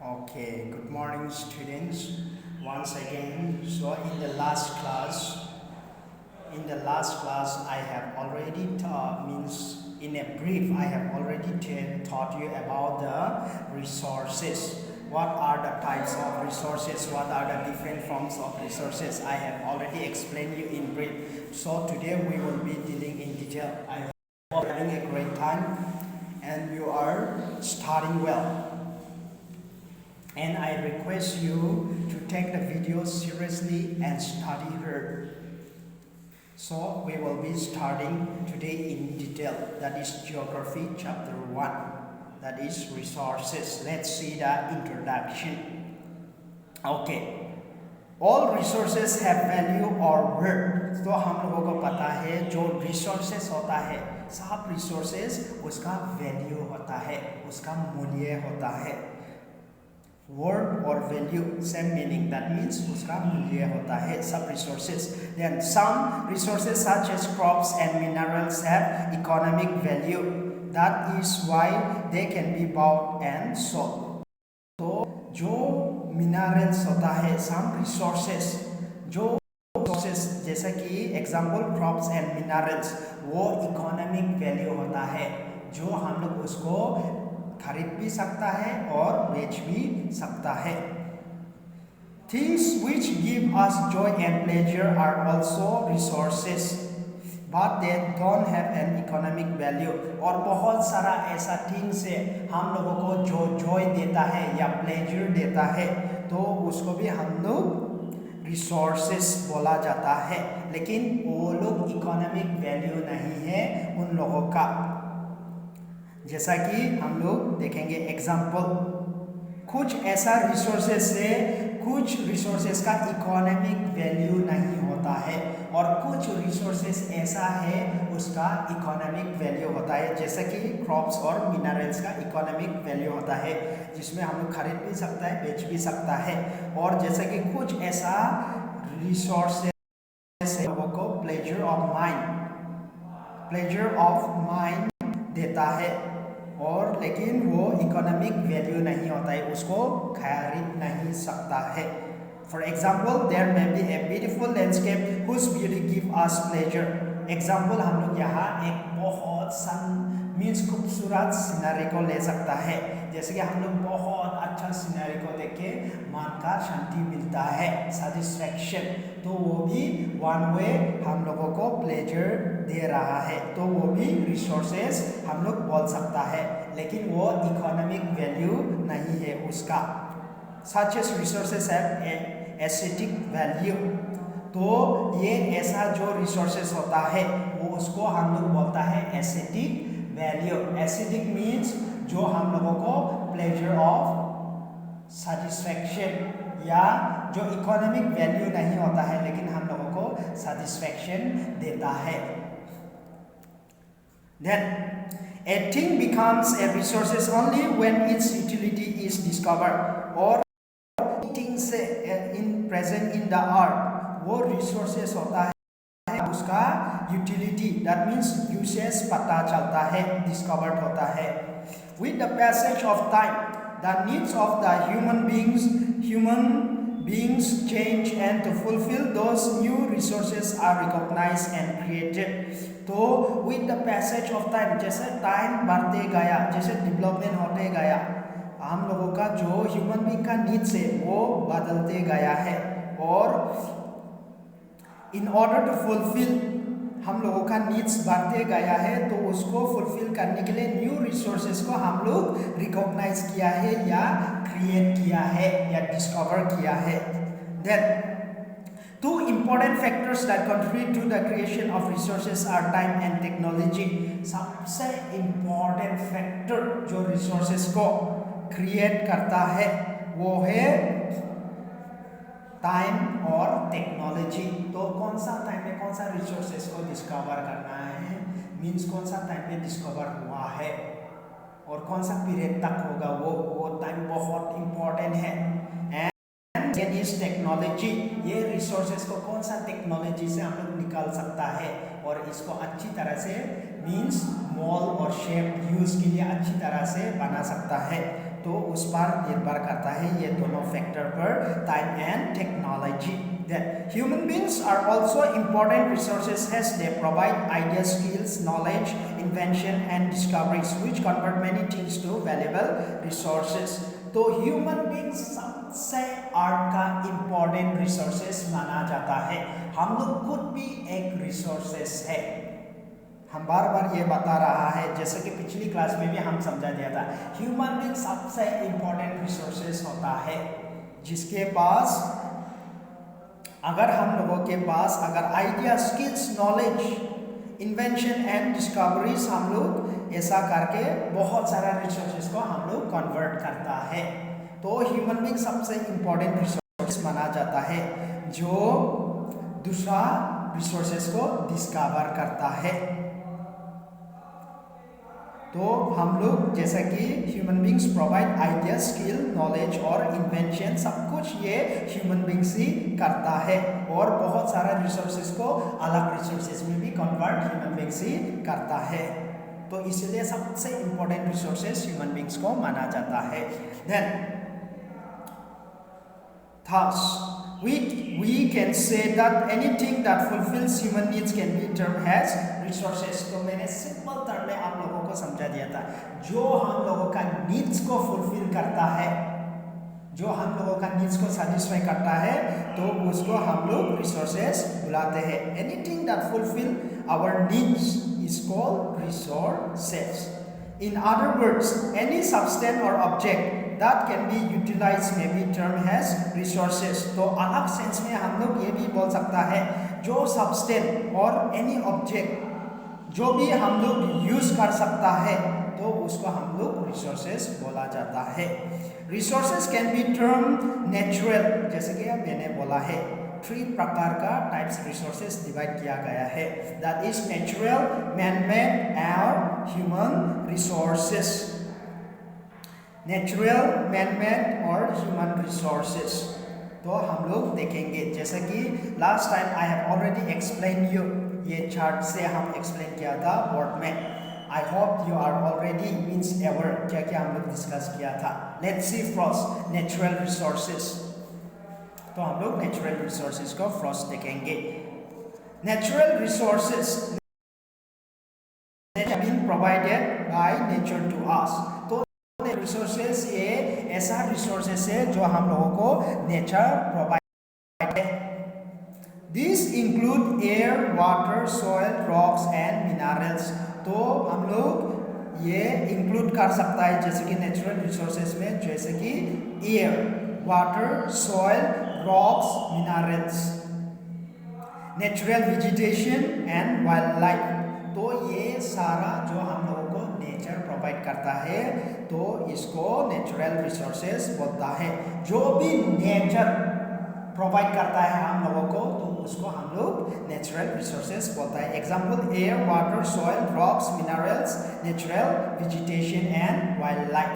Okay, good morning, students. Once again, so in the last class, I have already taught means in a brief. I have already taught you about the resources. What are the types of resources? What are the different forms of resources? I have already explained you in brief. So today we will be dealing in detail. I hope you are having a great time and you are studying well. And I request you to take the video seriously and study hard. So we will be starting today in detail. That is Geography Chapter 1. That is Resources. Let's see the introduction. Okay. All resources have value or worth. तो हम लोगों को पता है जो resources होता है, सब resources उसका value होता है, उसका मूल्य होता है. Word or value, same meaning. That means उसका मूल्य होता है सब resources. Then some resources such as crops and minerals have economic value. That is why they can be bought and sold. तो जो minerals होता है, some resources, जो resources जैसा कि example crops and minerals, वो economic value होता है, जो हम लोग उसको खरीद भी सकता है और बेच भी सकता है. Things which give us joy and pleasure are also resources, but they don't have an economic value. और बहुत सारा ऐसा things है हम लोगों को जो joy देता है या pleasure देता है, तो उसको भी हम लोग resources बोला जाता है, लेकिन वो लोग economic value नहीं है उन लोगों का. जैसा कि हम लोग देखेंगे एग्जाम्पल, कुछ ऐसा रिसोर्सेस है, कुछ रिसोर्सेस का इकोनॉमिक वैल्यू नहीं होता है और कुछ रिसोर्सेस ऐसा है उसका इकोनॉमिक वैल्यू होता है. जैसे कि क्रॉप्स और मिनरल्स का इकोनॉमिक वैल्यू होता है जिसमें हम लोग खरीद भी सकता है, बेच भी सकता है. और जैसे कि कुछ ऐसा रिसोर्सेस है लोगों को प्लेजर ऑफ माइंड देता है, और लेकिन वो इकोनॉमिक वैल्यू नहीं होता है, उसको खरीद नहीं सकता है. For example, there may be a beautiful landscape whose beauty give us pleasure. Example, हम लोग यहाँ एक बहुत मीन्स खूबसूरत सीनरी को ले सकता है. जैसे कि हम लोग बहुत अच्छा सीनरी को देख के मन का शांति मिलता है, सेटिस्फैक्शन, तो वो भी वन वे हम लोगों को प्लेजर दे रहा है, तो वो भी रिसोर्सेस हम लोग बोल सकता है, लेकिन वो इकोनॉमिक वैल्यू नहीं है उसका. Such as resources have aesthetic value. तो ये ऐसा जो रिसोर्सेस होता है वो उसको हम लोग बोलता है एस्थेटिक वैल्यू. एस्थेटिक मीन्स जो हम लोगों को प्लेजर ऑफ सेटिस्फैक्शन, या जो इकोनॉमिक वैल्यू नहीं होता है लेकिन हम लोगों को सेटिस्फैक्शन देता है. Then a thing becomes a resource only when its utility is discovered. और things in present in the earth वो resources होता है, उसका utility, that means uses पता चलता है, discovered होता है. With the passage of time, the needs of the human beings change, and to fulfill those new resources are recognized and created. तो with the passage of time, जैसे time बढ़ते गया, जैसे डेवलपमेंट होते गया, हम लोगों का जो ह्यूमन बीइंग का नीड्स है वो बदलते गया है, और इन ऑर्डर टू फुलफिल हम लोगों का नीड्स बढ़ते गया है, तो उसको फुलफिल करने के लिए न्यू रिसोर्सेज को हम लोग रिकॉग्नाइज किया है या क्रिएट किया है या डिस्कवर किया है. Then two important factors that contribute to the creation of resources are time and technology. सबसे important factor जो resources को create करता है वो है टाइम और टेक्नोलॉजी. तो कौन सा टाइम में कौन सा रिसोर्सेस को डिस्कवर करना है, मीन्स कौन सा टाइम में डिस्कवर हुआ है और कौन सा पीरियड तक होगा, वो टाइम बहुत इंपॉर्टेंट है. एंड इस टेक्नोलॉजी, ये रिसोर्सेस को कौन सा टेक्नोलॉजी से हम लोग निकाल सकता है और इसको अच्छी तरह से मीन्स मोल्ड और शेप यूज के लिए अच्छी तरह से बना सकता है. तो उस पर निर्भर करता है ये दोनों फैक्टर पर, time and technology. Then human beings are also important resources as they provide ideas, skills, knowledge, invention and discoveries which convert many things to valuable resources. तो human beings सबसे अर्थ का important resources माना जाता है. हम लोग खुद भी एक resources है. हम बार बार ये बता रहा है, जैसे कि पिछली क्लास में भी हम समझा दिया था, ह्यूमन बीइंग सबसे इंपॉर्टेंट रिसोर्सेस होता है जिसके पास अगर हम लोगों के पास अगर idea, skills, knowledge, invention and discoveries हम लोग ऐसा करके बहुत सारा रिसोर्सेज को हम लोग कन्वर्ट करता है. तो ह्यूमन बीइंग सबसे इंपॉर्टेंट रिसोर्स माना जाता है जो दूसरा रिसोर्सेज को डिस्कवर करता है. तो हम लोग जैसा कि human beings provide idea, skill, knowledge और इन्वेंशन, सब कुछ ये ह्यूमन बींग्स ही करता है. और बहुत सारा रिसोर्सेज को अलग रिसोर्सेज में भी कन्वर्ट ह्यूमन बींग्स ही करता है. तो इसलिए सबसे इंपॉर्टेंट रिसोर्सेज ह्यूमन बींग्स को माना जाता है. Then thus we can say that anything that fulfills human needs can be termed as resources. तो मैंने सिंपल टर्म में आप लोगों को समझा दिया था, जो हम लोगों का नीड्स को फुलफिल करता है, जो हम लोगों का नीड्स को सेटिस्फाई करता है, तो उसको हम लोग रिसोर्सेस बुलाते हैं. Anything that fulfil our needs is called resources. In other words, any substance or object that can be utilized may be termed as resources. तो अलग सेंस में हम लोग ये भी बोल सकता है, जो substance और any object जो भी हम लोग यूज कर सकता है तो उसको हम लोग resources बोला जाता है. Resources can be termed natural, जैसे कि मैंने बोला है 3 प्रकार का टाइप्स रिसोर्सेज डिवाइड किया गया है. दैट इज नेचुरल, मैन-मेड और ह्यूमन रिसोर्सेज. नेचुरल, मैन-मेड और ह्यूमन रिसोर्सेज तो हम लोग देखेंगे. जैसे कि last time I have already explain you, ये चार्ट से हम एक्सप्लेन किया था बोर्ड में. I hope you are already means ever क्या क्या हम लोग डिस्कस किया था. Let's see first natural resources. तो हम लोग नेचुरल रिसोर्सेज को फर्स्ट देखेंगे. Natural resources being provided by nature to us. तो रिसोर्सेज ये ऐसा रिसोर्सेज है जो हम लोगों को नेचर प्रोवाइड है. This include air, water, soil, rocks and minerals. तो हम लोग ये इंक्लूड कर सकता है जैसे कि नेचुरल रिसोर्सेज में, जैसे कि air, water, soil, rocks, minerals, natural vegetation and wildlife. तो ये सारा जो हम लोगों को नेचर प्रोवाइड करता है तो इसको नेचुरल रिसोर्सेज बोलता है. जो भी नेचर प्रोवाइड करता है हम लोगों को तो उसको हम लोग नेचुरल रिसोर्सेज बोलता है. Example air, water, soil, rocks, minerals, natural vegetation and wild life.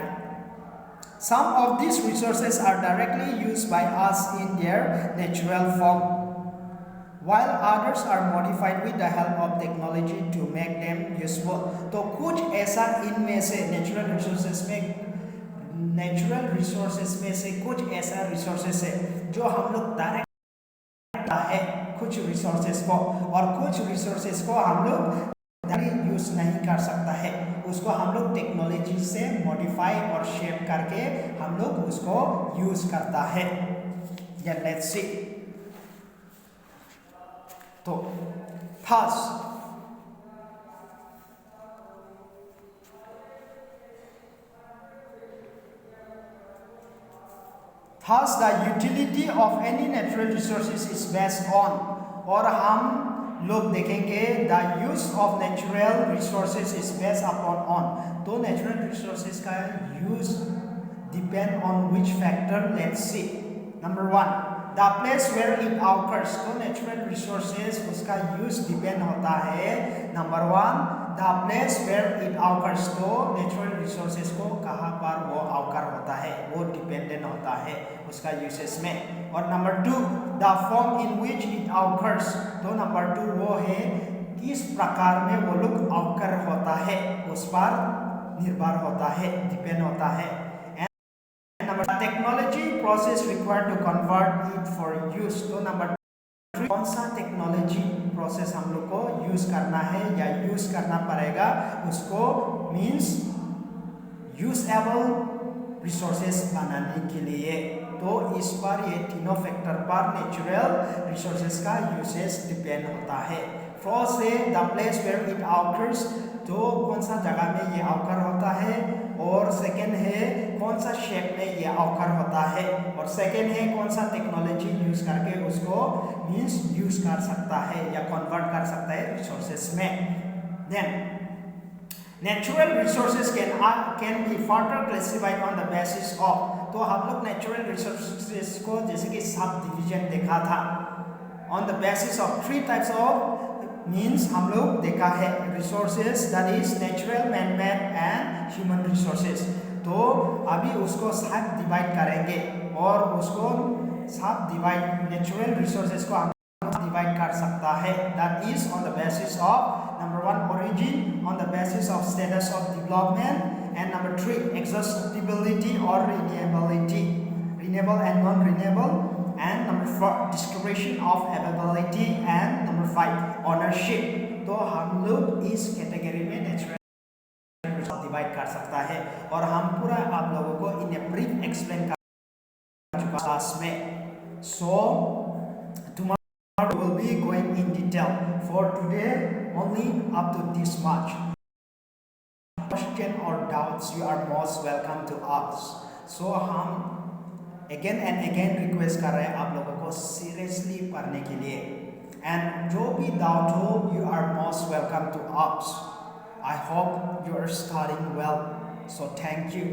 Some of these resources are directly used by us in their natural form, while others are modified with the help of technology to make them useful. तो कुछ ऐसा इनमें से natural resources में से कुछ ऐसा resources है जो हम लोग डायरेक्ट है कुछ रिसोर्सेस को, और कुछ रिसोर्सेस को हम लोग यूज नहीं कर सकता है, उसको हम लोग टेक्नोलॉजी से मॉडिफाई और शेप करके हम लोग उसको यूज करता है. Let's see. तो thus the utility of any natural resources is based on, और हम लोग देखेंगे the use of natural resources is based upon on. तो नेचुरल रिसोर्सेज का use depend on which factor. Let's see. Number 1, the place where it occurs. तो natural resources उसका use depend होता है. Number 1, the place where it occurs. तो natural resources को कहाँ पर वो ऑकर होता है वो डिपेंडेंट होता है उसका यूसेज में. और number 2, the form in which it occurs. तो नंबर 2 वो है किस प्रकार में वो लोग ऑकर होता है, उस पर निर्भर होता है, डिपेंड होता है. Number technology process required to convert it for use. तो नंबर कौन सा टेक्नोलॉजी प्रोसेस हम लोग को यूज करना है या यूज करना पड़ेगा उसको मीन्स यूजेबल रिसोर्सेस बनाने के लिए। तो इस पर ये तीनों फैक्टर पर नेचुरल रिसोर्सेस का यूसेज डिपेंड होता है। फर्स्ट है the place where it occurs, तो कौन सा जगह में ये ऑकर होता है, और सेकेंड है कौन सा शेप में ये ऑकर होता है, और सेकेंड है कौन सा टेक्नोलॉजी यूज करके उसको मीन्स यूज कर सकता है या कन्वर्ट कर सकता है रिसोर्सेस में। Then natural resources can be further classified on the basis of, तो हम लोग नेचुरल रिसोर्सेज को जैसे कि सब डिवीजन देखा था on the basis of three types of means हम लोग देखा है resources that is natural, man made and human resources. तो अभी उसको सब डिवाइड करेंगे और उसको सब डिवाइड नेचुरल रिसोर्सेज को हम डिवाइड कर सकता है that is on the basis of number one origin, on the basis of status of development, and number three exhaustibility or renewability, renewable and non-renewable, and number four distribution of availability, and number five ownership। तो हम लोग इस category में natural divide कर सकता है और हम पूरा आप लोगों को इन ए ब्रीफ एक्सप्लेन कर चुका क्लास में। सो tomorrow will be going in detail. For today only up to this much. Question or doubts you are most welcome to ask. So हम again and again request कर रहे हैं आप लोगों को seriously पढ़ने के लिए, and जो भी doubt हो you are most welcome to ask. I hope you are studying well. So thank you.